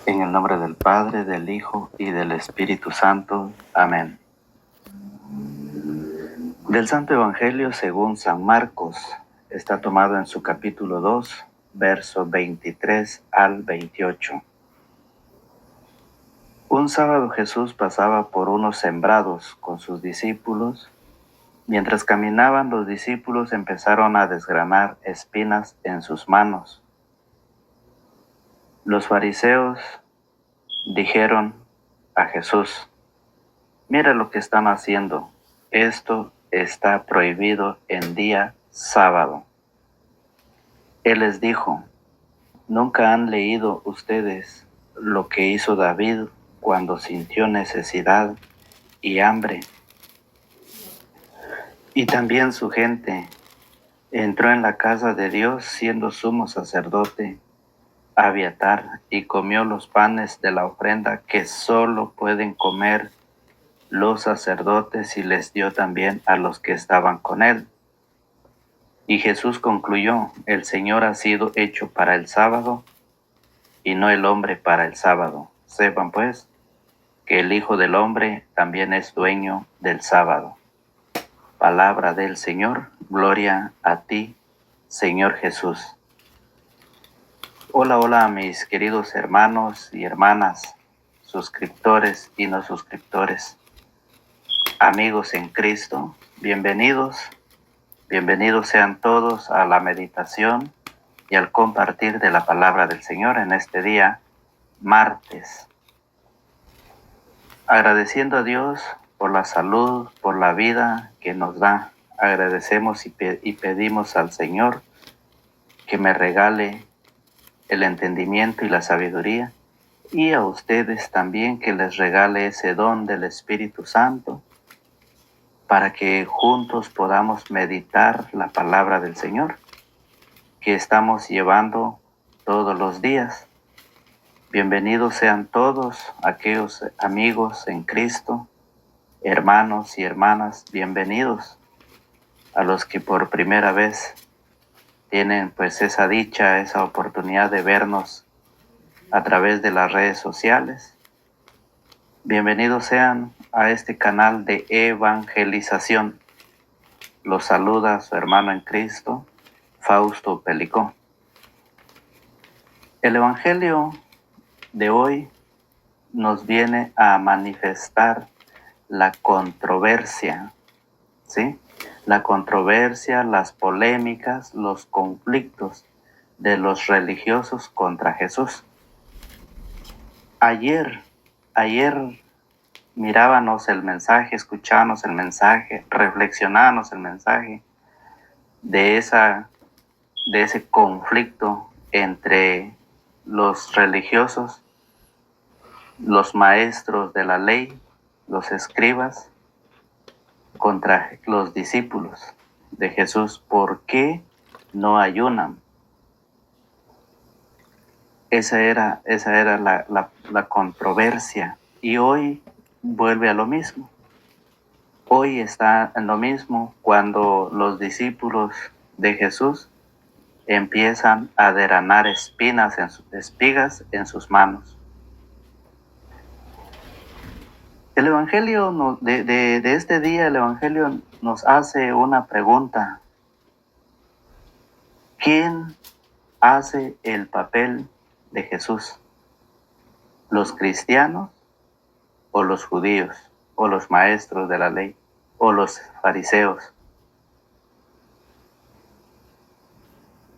En el nombre del Padre, del Hijo y del Espíritu Santo. Amén. Del Santo Evangelio según San Marcos. Está tomado en su capítulo 2, versos 23 al 28. Un sábado Jesús pasaba por unos sembrados con sus discípulos. Mientras caminaban, los discípulos empezaron a desgranar espinas en sus manos. Los fariseos dijeron a Jesús: «Mira lo que están haciendo. Esto está prohibido en día sábado». Él les dijo: «¿Nunca han leído ustedes lo que hizo David cuando sintió necesidad y hambre? Y también su gente entró en la casa de Dios siendo sumo sacerdote Abiatar y comió los panes de la ofrenda que solo pueden comer los sacerdotes, y les dio también a los que estaban con él». Y Jesús concluyó: «El Señor ha sido hecho para el sábado y no el hombre para el sábado. Sepan pues que el Hijo del Hombre también es dueño del sábado». Palabra del Señor. Gloria a ti, Señor Jesús. Hola, hola, mis queridos hermanos y hermanas, suscriptores y no suscriptores, amigos en Cristo, bienvenidos sean todos a la meditación y al compartir de la palabra del Señor en este día, martes. Agradeciendo a Dios por la salud, por la vida que nos da, agradecemos y pedimos al Señor que me regale el entendimiento y la sabiduría, y a ustedes también que les regale ese don del Espíritu Santo, para que juntos podamos meditar la palabra del Señor que estamos llevando todos los días. Bienvenidos sean todos aquellos amigos en Cristo, hermanos y hermanas, bienvenidos a los que por primera vez tienen pues esa dicha, esa oportunidad de vernos a través de las redes sociales. Bienvenidos sean a este canal de evangelización. Los saluda su hermano en Cristo, Fausto Pelicó. El Evangelio de hoy nos viene a manifestar la controversia, ¿sí? La controversia, las polémicas, los conflictos de los religiosos contra Jesús. Ayer mirábamos el mensaje, escuchábamos el mensaje, reflexionábamos el mensaje de ese conflicto entre los religiosos, los maestros de la ley, los escribas, contra los discípulos de Jesús. ¿Por qué no ayunan? Esa era la controversia, y hoy vuelve a lo mismo. Hoy está en lo mismo cuando los discípulos de Jesús empiezan a derramar espigas en sus manos. El Evangelio de este día, el Evangelio nos hace una pregunta: ¿quién hace el papel de Jesús? ¿Los cristianos o los judíos, o los maestros de la ley, o los fariseos?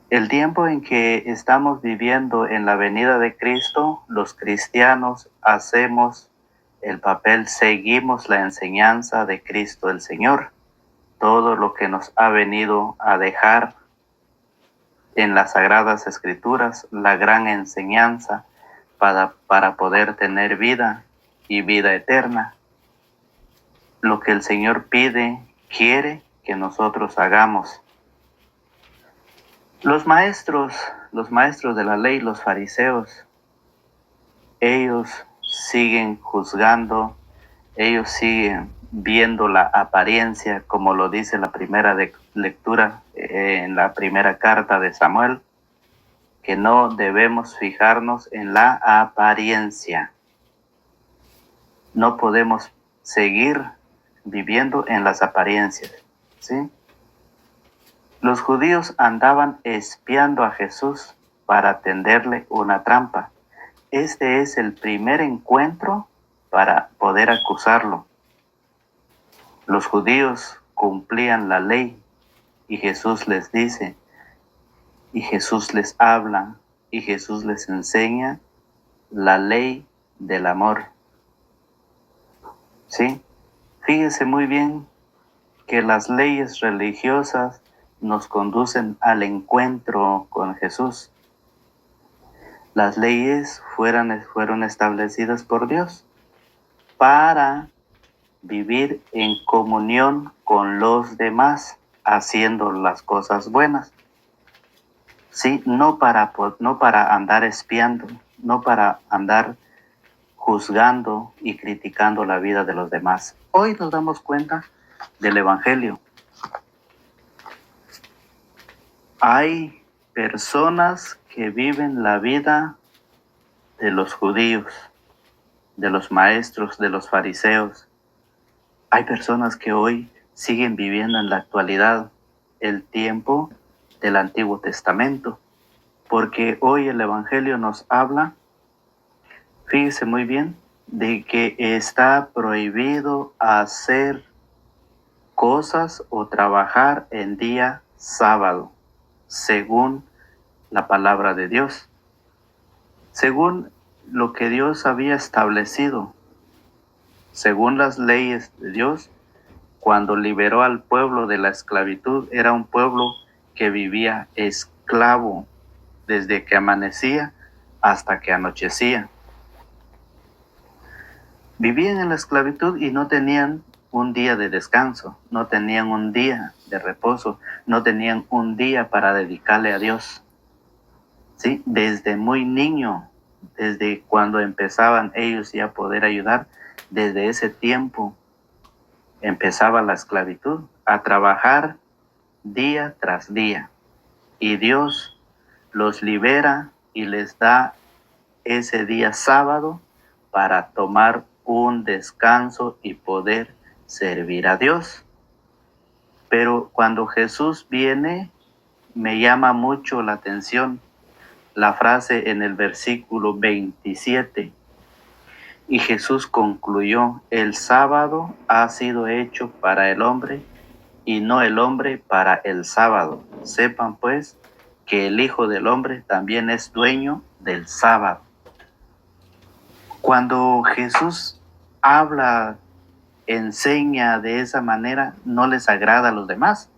El tiempo en que estamos viviendo en la venida de Cristo, los cristianos hacemos el papel, seguimos la enseñanza de Cristo el Señor, todo lo que nos ha venido a dejar en las Sagradas Escrituras, la gran enseñanza para poder tener vida y vida eterna. Lo que el Señor pide, quiere que nosotros hagamos. Los maestros de la ley, los fariseos, ellos siguen juzgando, ellos siguen viendo la apariencia, como lo dice la primera lectura en la primera carta de Samuel, que no debemos fijarnos en la apariencia. No podemos seguir viviendo en las apariencias, ¿sí? Los judíos andaban espiando a Jesús para tenderle una trampa. Este es el primer encuentro para poder acusarlo. Los judíos cumplían la ley y Jesús les dice, y Jesús les habla, y Jesús les enseña la ley del amor. ¿Sí? Fíjese muy bien que las leyes religiosas nos conducen al encuentro con Jesús. Las leyes fueron establecidas por Dios para vivir en comunión con los demás, haciendo las cosas buenas. Sí, no para andar espiando, no para andar juzgando y criticando la vida de los demás. Hoy nos damos cuenta del Evangelio. Hay personas que viven la vida de los judíos, de los maestros, de los fariseos. Hay personas que hoy siguen viviendo en la actualidad el tiempo del Antiguo Testamento, porque hoy el Evangelio nos habla, fíjese muy bien, de que está prohibido hacer cosas o trabajar en día sábado, según la palabra de Dios, según lo que Dios había establecido, según las leyes de Dios. Cuando liberó al pueblo de la esclavitud, era un pueblo que vivía esclavo desde que amanecía hasta que anochecía. Vivían en la esclavitud y no tenían un día de descanso, no tenían un día de reposo, no tenían un día para dedicarle a Dios. ¿Sí? Desde muy niño, desde cuando empezaban ellos ya a poder ayudar, desde ese tiempo empezaba la esclavitud, a trabajar día tras día. Y Dios los libera y les da ese día sábado para tomar un descanso y poder servir a Dios. Pero cuando Jesús viene, me llama mucho la atención la frase en el versículo 27. Y Jesús concluyó, el sábado ha sido hecho para el hombre y no el hombre para el sábado. Sepan pues que el Hijo del Hombre también es dueño del sábado. Cuando Jesús habla, enseña de esa manera, no les agrada a los demás.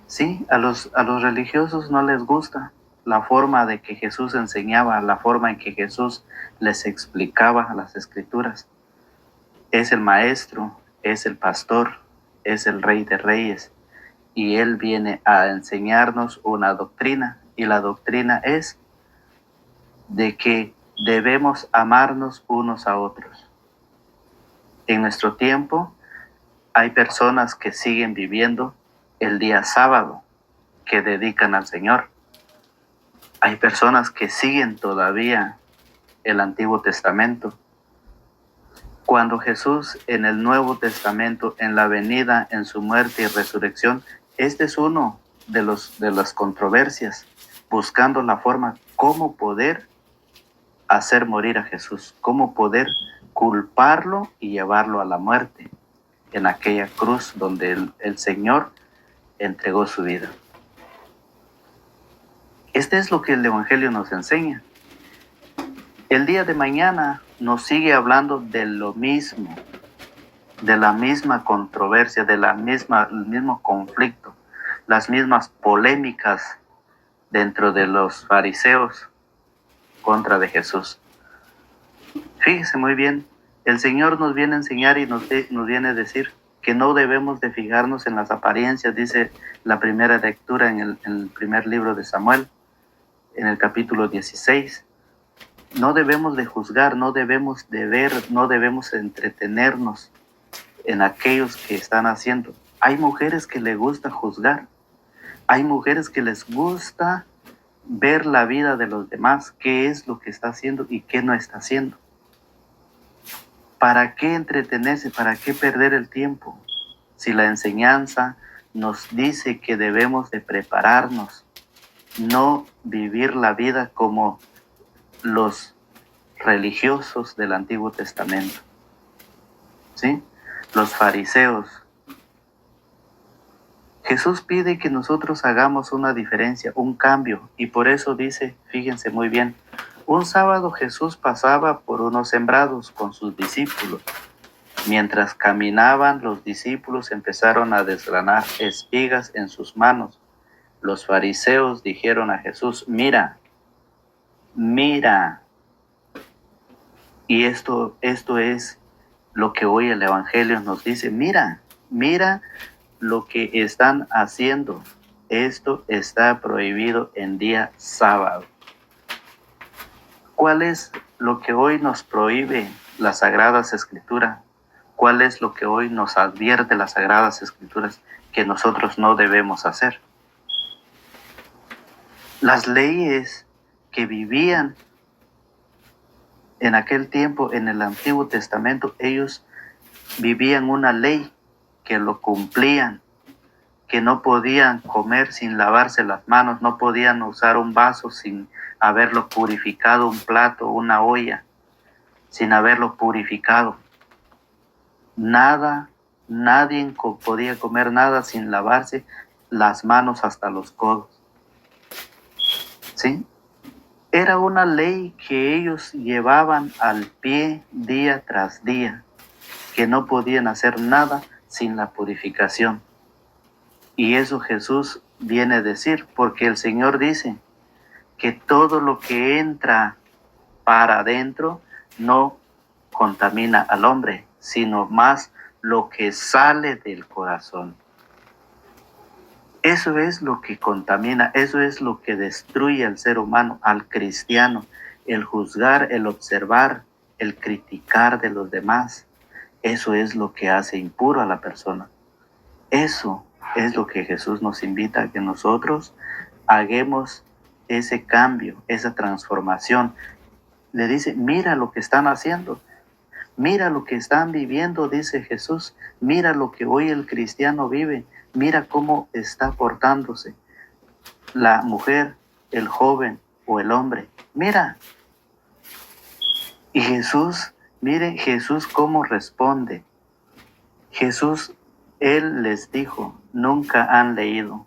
Sí, a los religiosos no les gusta la forma de que Jesús enseñaba, la forma en que Jesús les explicaba las escrituras. Es el maestro, es el pastor, es el rey de reyes, y él viene a enseñarnos una doctrina, y la doctrina es de que debemos amarnos unos a otros. En nuestro tiempo hay personas que siguen viviendo el día sábado, que dedican al Señor. Hay personas que siguen todavía el Antiguo Testamento. Cuando Jesús en el Nuevo Testamento, en la venida, en su muerte y resurrección, este es uno de las controversias, buscando la forma cómo poder hacer morir a Jesús, cómo poder culparlo y llevarlo a la muerte en aquella cruz donde el Señor entregó su vida. Este es lo que el Evangelio nos enseña. El día de mañana nos sigue hablando de lo mismo, de la misma controversia, el mismo conflicto, las mismas polémicas dentro de los fariseos contra de Jesús. Fíjese muy bien, el Señor nos viene a enseñar y nos viene a decir que no debemos de fijarnos en las apariencias, dice la primera lectura en el primer libro de Samuel, en el capítulo 16. No debemos de juzgar, no debemos de ver, no debemos entretenernos en aquellos que están haciendo. Hay mujeres que les gusta juzgar, hay mujeres que les gusta ver la vida de los demás, qué es lo que está haciendo y qué no está haciendo. ¿Para qué entretenerse? ¿Para qué perder el tiempo? Si la enseñanza nos dice que debemos de prepararnos, no vivir la vida como los religiosos del Antiguo Testamento, ¿sí? Los fariseos. Jesús pide que nosotros hagamos una diferencia, un cambio, y por eso dice, fíjense muy bien, un sábado Jesús pasaba por unos sembrados con sus discípulos. Mientras caminaban, los discípulos empezaron a desgranar espigas en sus manos. Los fariseos dijeron a Jesús, mira, mira. Y esto es lo que hoy el Evangelio nos dice, mira, mira lo que están haciendo. Esto está prohibido en día sábado. ¿Cuál es lo que hoy nos prohíbe las Sagradas Escrituras? ¿Cuál es lo que hoy nos advierte las Sagradas Escrituras que nosotros no debemos hacer? Las leyes que vivían en aquel tiempo, en el Antiguo Testamento, ellos vivían una ley que lo cumplían, que no podían comer sin lavarse las manos, no podían usar un vaso sin haberlo purificado, un plato, una olla, sin haberlo purificado. Nadie podía comer nada sin lavarse las manos hasta los codos. ¿Sí? Era una ley que ellos llevaban al pie día tras día, que no podían hacer nada sin la purificación. Y eso Jesús viene a decir, porque el Señor dice que todo lo que entra para adentro no contamina al hombre, sino más lo que sale del corazón. Eso es lo que contamina, eso es lo que destruye al ser humano, al cristiano, el juzgar, el observar, el criticar de los demás. Eso es lo que hace impuro a la persona. Eso es lo que Jesús nos invita a que nosotros hagamos ese cambio, esa transformación. Le dice, mira lo que están haciendo, mira lo que están viviendo, dice Jesús, mira lo que hoy el cristiano vive, mira cómo está portándose la mujer, el joven o el hombre. Mira. Y Jesús, miren Jesús cómo responde. Jesús, Él les dijo, nunca han leído.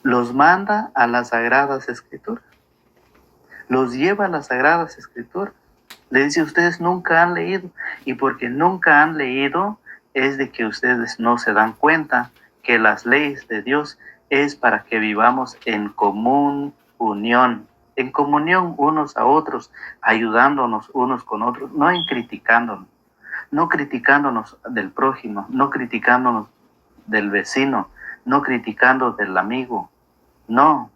Los manda a las Sagradas Escrituras. Los lleva a las Sagradas Escrituras. Le dice, ustedes nunca han leído. Y porque nunca han leído, es de que ustedes no se dan cuenta que las leyes de Dios es para que vivamos en común unión, en comunión unos a otros, ayudándonos unos con otros, no en criticándonos, no criticándonos del prójimo, no criticándonos del vecino, no criticando del amigo, no,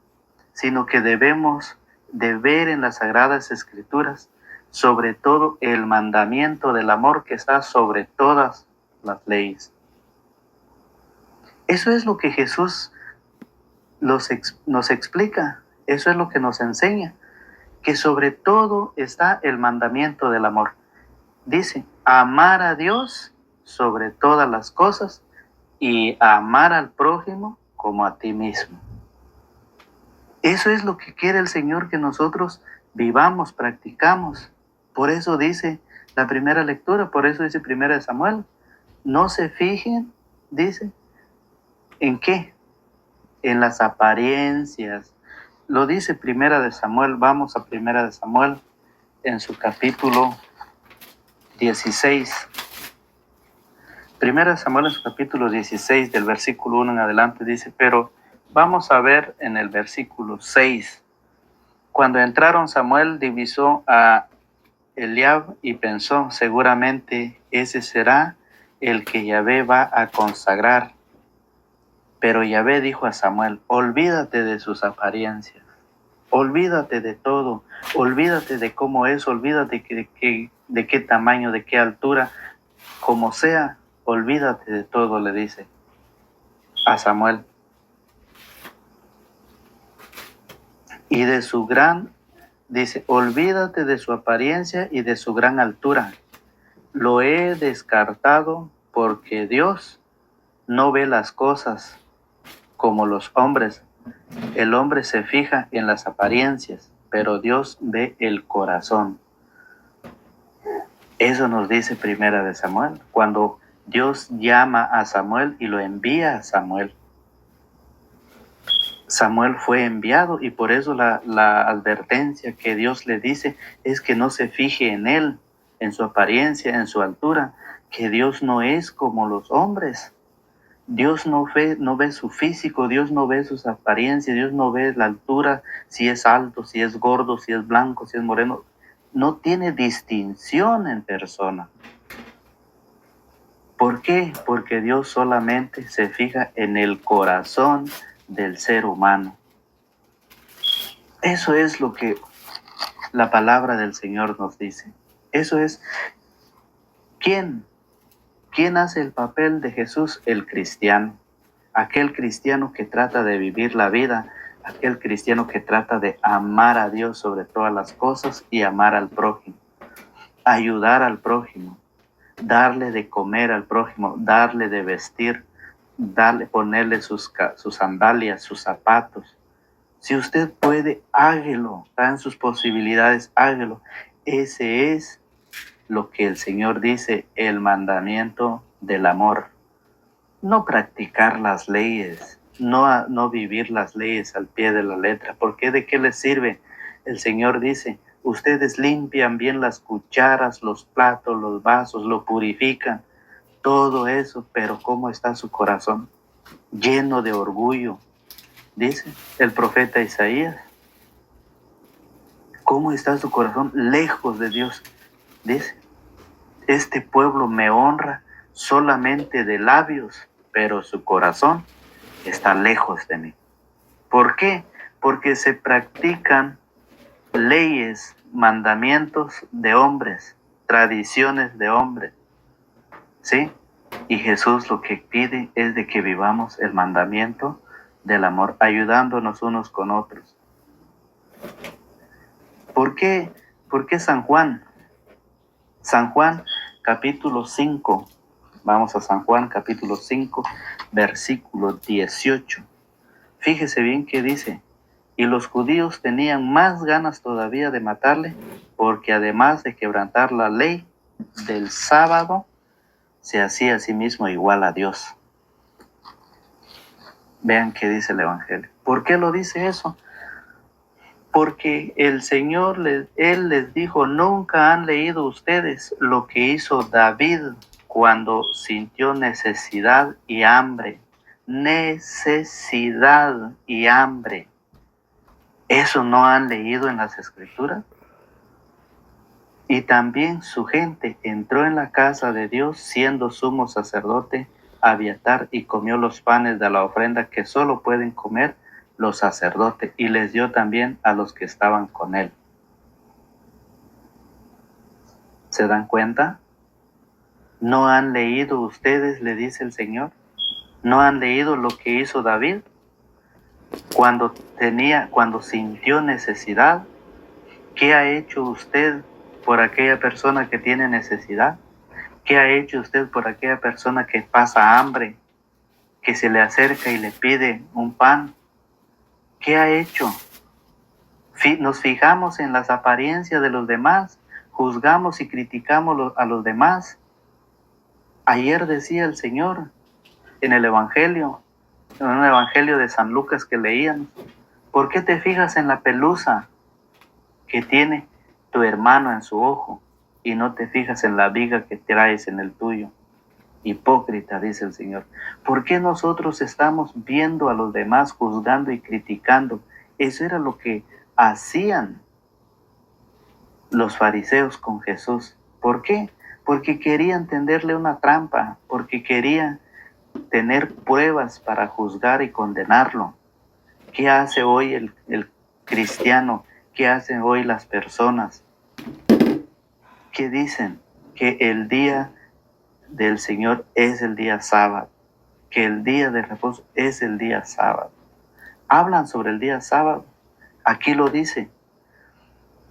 sino que debemos de ver en las Sagradas Escrituras sobre todo el mandamiento del amor que está sobre todas las leyes. Eso es lo que Jesús nos explica, eso es lo que nos enseña, que sobre todo está el mandamiento del amor. Dice, amar a Dios sobre todas las cosas y amar al prójimo como a ti mismo. Eso es lo que quiere el Señor que nosotros vivamos, practicamos. Por eso dice la primera lectura, por eso dice primera de Samuel, no se fijen, dice, ¿en qué? En las apariencias. Lo dice primera de Samuel, vamos a primera de Samuel en su capítulo 16. Primera de Samuel en su capítulo 16 del versículo 1 en adelante dice, pero vamos a ver en el versículo 6. Cuando entraron Samuel divisó a Eliab y pensó, seguramente ese será el que Yahvé va a consagrar. Pero Yahvé dijo a Samuel, olvídate de sus apariencias, olvídate de todo, olvídate de cómo es, olvídate de qué tamaño, de qué altura, como sea, olvídate de todo, le dice a Samuel. y de su gran, dice, olvídate de su apariencia y de su gran altura. Lo he descartado porque Dios no ve las cosas como los hombres. El hombre se fija en las apariencias, pero Dios ve el corazón. Eso nos dice Primera de Samuel, cuando Dios llama a Samuel y lo envía a Samuel. Samuel fue enviado y por eso la advertencia que Dios le dice es que no se fije en él, en su apariencia, en su altura, que Dios no es como los hombres. Dios no ve su físico, Dios no ve sus apariencias, Dios no ve la altura, si es alto, si es gordo, si es blanco, si es moreno. No tiene distinción en persona. ¿Por qué? Porque Dios solamente se fija en el corazón del ser humano. Eso es lo que la palabra del Señor nos dice. Eso es, ¿quién hace el papel de Jesús? El cristiano. Aquel cristiano que trata de vivir la vida, aquel cristiano que trata de amar a Dios sobre todas las cosas y amar al prójimo, ayudar al prójimo, darle de comer al prójimo, darle de vestir, ponerle sus sandalias, sus zapatos. Si usted puede, hágelo, está en sus posibilidades, hágelo. Ese es lo que el Señor dice, el mandamiento del amor. No practicar las leyes, no vivir las leyes al pie de la letra, porque ¿de qué les sirve? El Señor dice, ustedes limpian bien las cucharas, los platos, los vasos, lo purifican, todo eso, pero ¿cómo está su corazón? Lleno de orgullo, dice el profeta Isaías. ¿Cómo está su corazón? Lejos de Dios, dice. Este pueblo me honra solamente de labios, pero su corazón está lejos de mí. ¿Por qué? Porque se practican leyes, mandamientos de hombres, tradiciones de hombres, ¿sí? Y Jesús lo que pide es de que vivamos el mandamiento del amor, ayudándonos unos con otros. ¿Por qué? ¿Por qué San Juan? San Juan capítulo 5. Vamos a San Juan capítulo 5, versículo 18. Fíjese bien que dice, y los judíos tenían más ganas todavía de matarle, porque además de quebrantar la ley del sábado, se hacía a sí mismo igual a Dios. Vean qué dice el Evangelio. ¿Por qué lo dice eso? Porque el Señor, Él les dijo, nunca han leído ustedes lo que hizo David cuando sintió necesidad y hambre. Necesidad y hambre. ¿Eso no han leído en las Escrituras? Y también su gente entró en la casa de Dios siendo sumo sacerdote Abiatar y comió los panes de la ofrenda que solo pueden comer los sacerdotes y les dio también a los que estaban con él. ¿Se dan cuenta? ¿No han leído ustedes, le dice el Señor? ¿No han leído lo que hizo David cuando sintió necesidad? ¿Qué ha hecho usted por aquella persona que tiene necesidad? ¿Qué ha hecho usted por aquella persona que pasa hambre, que se le acerca y le pide un pan? ¿Qué ha hecho? Nos fijamos en las apariencias de los demás, juzgamos y criticamos a los demás. Ayer decía el Señor en el Evangelio, en un Evangelio de San Lucas que leíamos, ¿por qué te fijas en la pelusa que tiene tu hermano en su ojo y no te fijas en la viga que traes en el tuyo? Hipócrita, dice el Señor. ¿Por qué nosotros estamos viendo a los demás, juzgando y criticando? Eso era lo que hacían los fariseos con Jesús. ¿Por qué? Porque querían tenderle una trampa, porque querían tener pruebas para juzgar y condenarlo. ¿Qué hace hoy el cristiano? ¿Qué hacen hoy las personas? ¿Qué dicen? Que el día del Señor es el día sábado, que el día de reposo es el día sábado. Hablan sobre el día sábado, Aquí lo dice.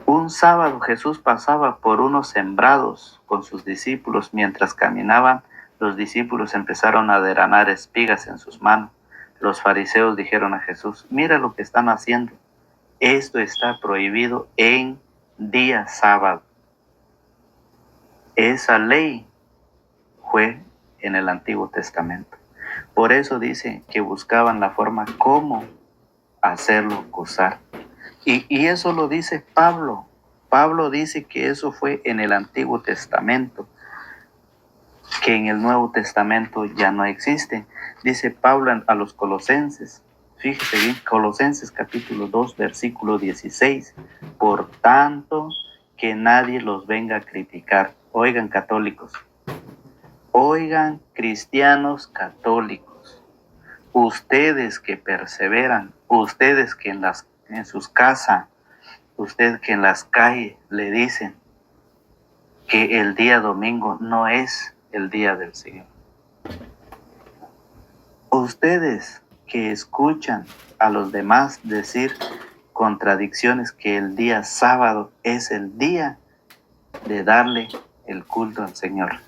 Un sábado Jesús pasaba por unos sembrados con sus discípulos. Mientras caminaban, los discípulos empezaron a derramar espigas en sus manos. Los fariseos dijeron a Jesús: mira lo que están haciendo. Esto está prohibido en día sábado. Esa ley fue en el Antiguo Testamento. Por eso dice que buscaban la forma cómo hacerlo gozar. Y eso lo dice Pablo. Pablo dice que eso fue en el Antiguo Testamento, que en el Nuevo Testamento ya no existe. Dice Pablo a los Colosenses, fíjese bien, Colosenses capítulo 2, versículo 16. Por tanto, que nadie los venga a criticar. Oigan, católicos, oigan, cristianos católicos, ustedes que perseveran, ustedes que en sus casas, usted que en las calles le dicen que el día domingo no es el día del Señor. Ustedes que escuchan a los demás decir contradicciones, que el día sábado es el día de darle el culto al Señor.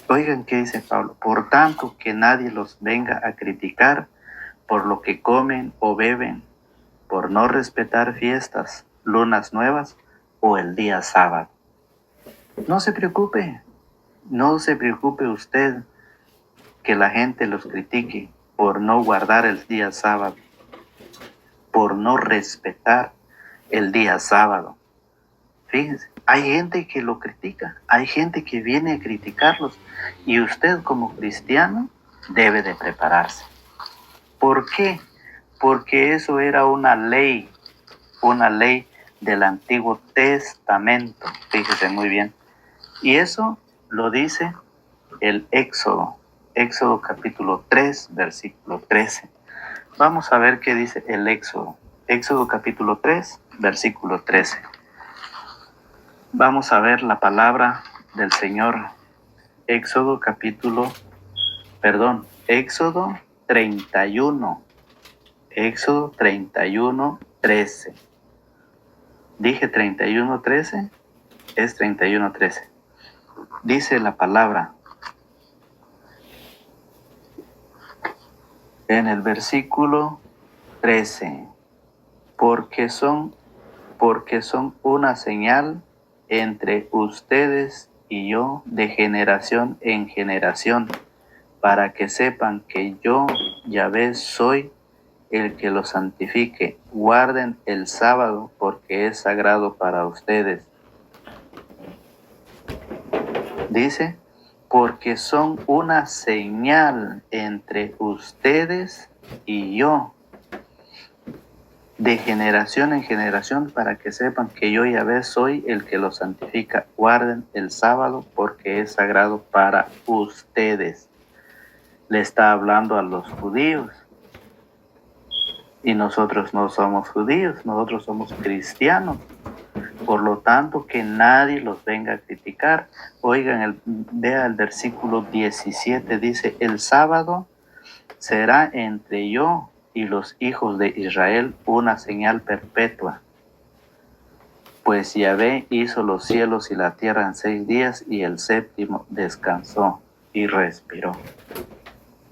Oigan qué dice Pablo: por tanto, que nadie los venga a criticar por lo que comen o beben, por no respetar fiestas, lunas nuevas o el día sábado. No se preocupe usted que la gente los critique por no guardar el día sábado, por no respetar el día sábado. Fíjense, hay gente que lo critica, hay gente que viene a criticarlos, y usted como cristiano debe de prepararse. ¿Por qué? Porque eso era una ley del Antiguo Testamento, fíjese muy bien. Y eso lo dice el Éxodo capítulo 3, versículo 13. Vamos a ver qué dice el Éxodo capítulo 3, versículo 13. Vamos a ver la palabra del Señor. Éxodo 31. Éxodo 31, 13. Dije 31, 13. Es 31, 13. Dice la palabra en el versículo 13. Porque son una señal entre ustedes y yo de generación en generación, para que sepan que yo, Yahvé, soy el que los santifique. Guarden el sábado, porque es sagrado para ustedes. Dice, porque son una señal entre ustedes y yo, de generación en generación, para que sepan que yo, Yahvé, soy el que los santifica. Guarden el sábado, porque es sagrado para ustedes. Le está hablando a los judíos. Y nosotros no somos judíos, nosotros somos cristianos. Por lo tanto, que nadie los venga a criticar. Oigan, vea el versículo 17, dice: el sábado será entre yo y los hijos de Israel una señal perpetua. Pues Yahvé hizo los cielos y la tierra en 6 días, y el séptimo descansó y respiró.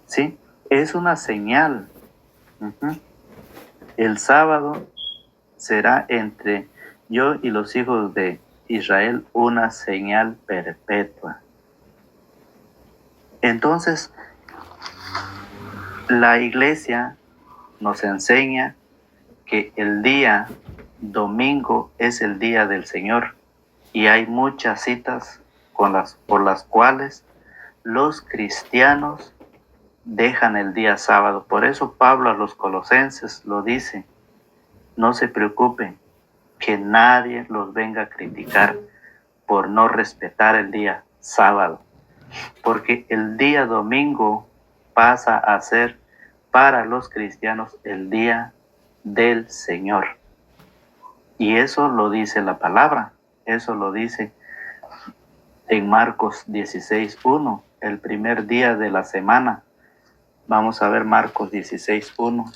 ¿Sí? Es una señal. El sábado será entre yo y los hijos de Israel una señal perpetua. Entonces, la iglesia nos enseña que el día domingo es el día del Señor, y hay muchas citas por las cuales los cristianos dejan el día sábado. Por eso Pablo a los Colosenses lo dice: no se preocupen, que nadie los venga a criticar por no respetar el día sábado, porque el día domingo pasa a ser para los cristianos el día del Señor. Y eso lo dice la palabra, eso lo dice en Marcos 16:1, el primer día de la semana. Vamos a ver Marcos 16:1.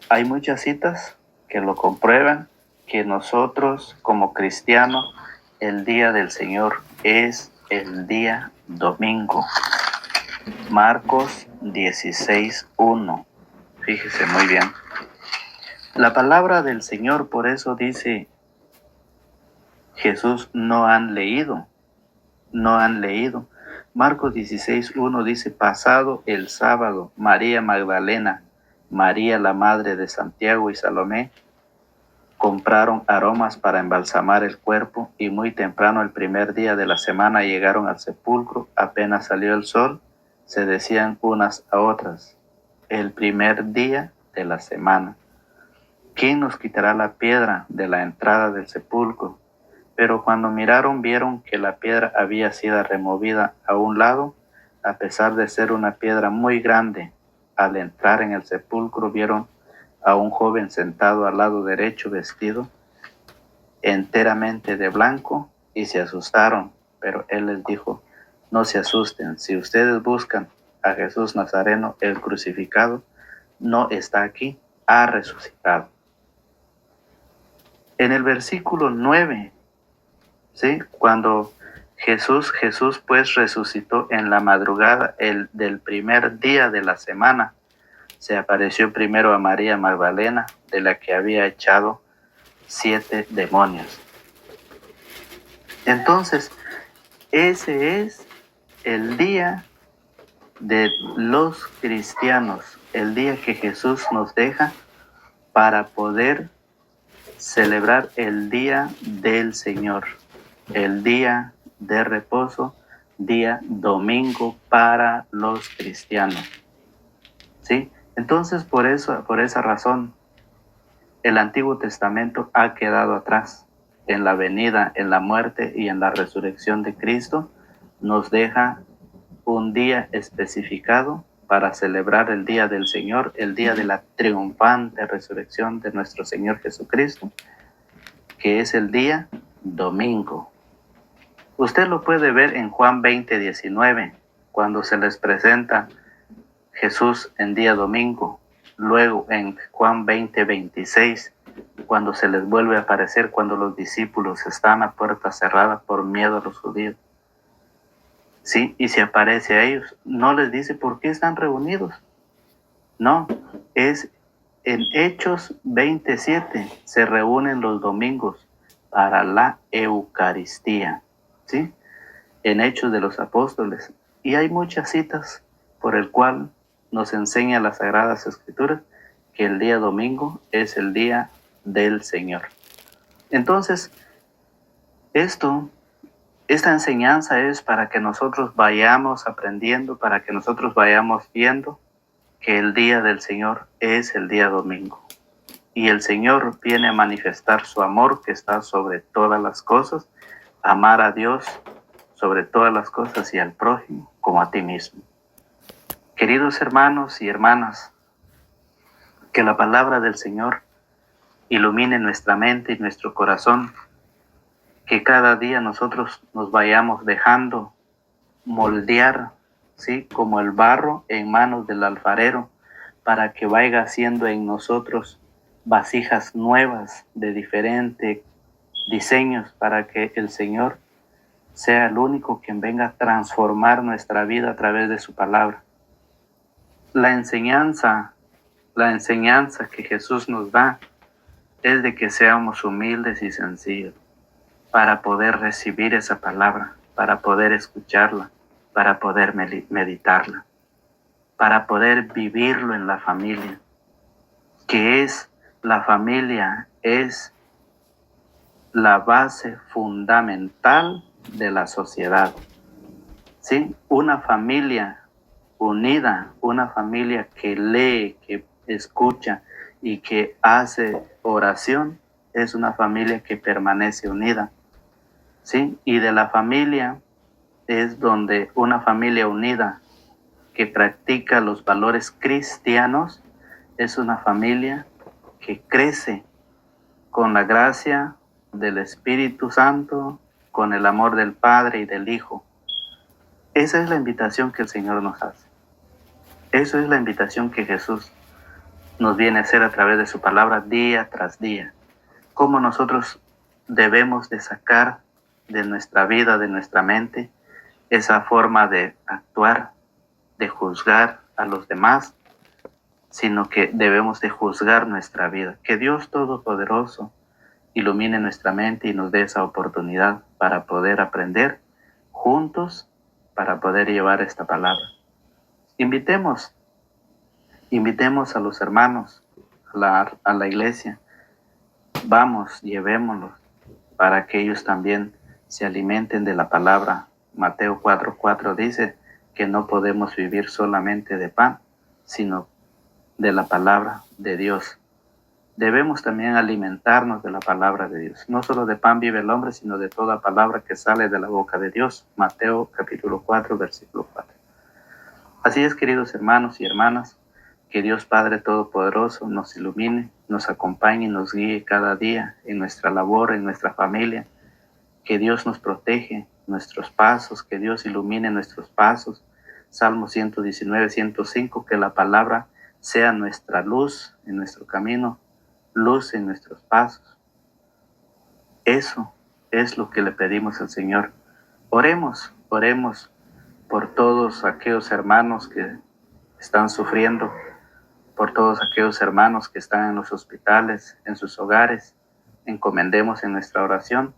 Hay muchas citas que lo comprueban, que nosotros como cristianos, el día del Señor es el día domingo. Marcos 16:1. Fíjese muy bien. La palabra del Señor, por eso dice Jesús, no han leído. Marcos 16:1 dice, pasado el sábado, María Magdalena, María la madre de Santiago y Salomé, compraron aromas para embalsamar el cuerpo, y muy temprano el primer día de la semana llegaron al sepulcro. Apenas salió el sol, se decían unas a otras, el primer día de la semana, ¿quién nos quitará la piedra de la entrada del sepulcro? Pero cuando miraron, vieron que la piedra había sido removida a un lado, a pesar de ser una piedra muy grande. Al entrar en el sepulcro, vieron a un joven sentado al lado derecho, vestido enteramente de blanco, y se asustaron. Pero él les dijo, no se asusten, si ustedes buscan a Jesús Nazareno, el crucificado, no está aquí, ha resucitado. En el versículo 9, ¿sí? Cuando Jesús pues resucitó en la madrugada del primer día de la semana, se apareció primero a María Magdalena, de la que había echado 7 demonios. Entonces, ese es el día de los cristianos, el día que Jesús nos deja para poder celebrar el día del Señor, el día de reposo, día domingo para los cristianos. ¿Sí? Entonces, por esa razón, el Antiguo Testamento ha quedado atrás. En la venida, en la muerte y en la resurrección de Cristo, nos deja un día especificado para celebrar el día del Señor, el día de la triunfante resurrección de nuestro Señor Jesucristo, que es el día domingo. Usted lo puede ver en Juan 20:19, cuando se les presenta Jesús en día domingo. Luego en Juan 20:26, cuando se les vuelve a aparecer cuando los discípulos están a puerta cerrada por miedo a los judíos. Sí, y se aparece a ellos. No les dice por qué están reunidos. No, es en Hechos 27, se reúnen los domingos para la Eucaristía. ¿Sí? En Hechos de los Apóstoles. Y hay muchas citas por el cual nos enseña las Sagradas Escrituras que el día domingo es el día del Señor. Entonces, esta enseñanza es para que nosotros vayamos aprendiendo, para que nosotros vayamos viendo que el día del Señor es el día domingo. Y el Señor viene a manifestar su amor que está sobre todas las cosas, amar a Dios sobre todas las cosas y al prójimo como a ti mismo. Queridos hermanos y hermanas, que la palabra del Señor ilumine nuestra mente y nuestro corazón, que cada día nosotros nos vayamos dejando moldear, ¿sí? Como el barro en manos del alfarero, para que vaya haciendo en nosotros vasijas nuevas de diferentes diseños, para que el Señor sea el único quien venga a transformar nuestra vida a través de su palabra. La enseñanza que Jesús nos da es de que seamos humildes y sencillos para poder recibir esa palabra, para poder escucharla, para poder meditarla, para poder vivirlo en la familia, que es la familia, es la base fundamental de la sociedad. ¿Sí? Una familia unida, una familia que lee, que escucha y que hace oración, es una familia que permanece unida. ¿Sí? Y de la familia es donde una familia unida que practica los valores cristianos es una familia que crece con la gracia del Espíritu Santo, con el amor del Padre y del Hijo. Esa es la invitación que el Señor nos hace. Esa es la invitación que Jesús nos viene a hacer a través de su palabra día tras día. Cómo nosotros debemos de sacar de nuestra vida, de nuestra mente, esa forma de actuar, de juzgar a los demás, sino que debemos de juzgar nuestra vida. Que Dios Todopoderoso ilumine nuestra mente y nos dé esa oportunidad para poder aprender juntos, para poder llevar esta palabra. Invitemos a los hermanos, a la iglesia. Vamos, llevémoslos para que ellos también se alimenten de la palabra. Mateo 4:4 dice que no podemos vivir solamente de pan, sino de la palabra de Dios. Debemos también alimentarnos de la palabra de Dios. No solo de pan vive el hombre, sino de toda palabra que sale de la boca de Dios. Mateo capítulo 4, versículo 4. Así es, queridos hermanos y hermanas, que Dios Padre Todopoderoso nos ilumine, nos acompañe y nos guíe cada día en nuestra labor, en nuestra familia. Que Dios nos protege nuestros pasos, que Dios ilumine nuestros pasos. Salmo 119, 105, que la palabra sea nuestra luz en nuestro camino, luz en nuestros pasos. Eso es lo que le pedimos al Señor. Oremos por todos aquellos hermanos que están sufriendo, por todos aquellos hermanos que están en los hospitales, en sus hogares. Encomendemos en nuestra oración.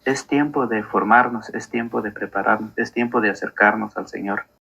Es tiempo de formarnos, es tiempo de prepararnos, es tiempo de acercarnos al Señor.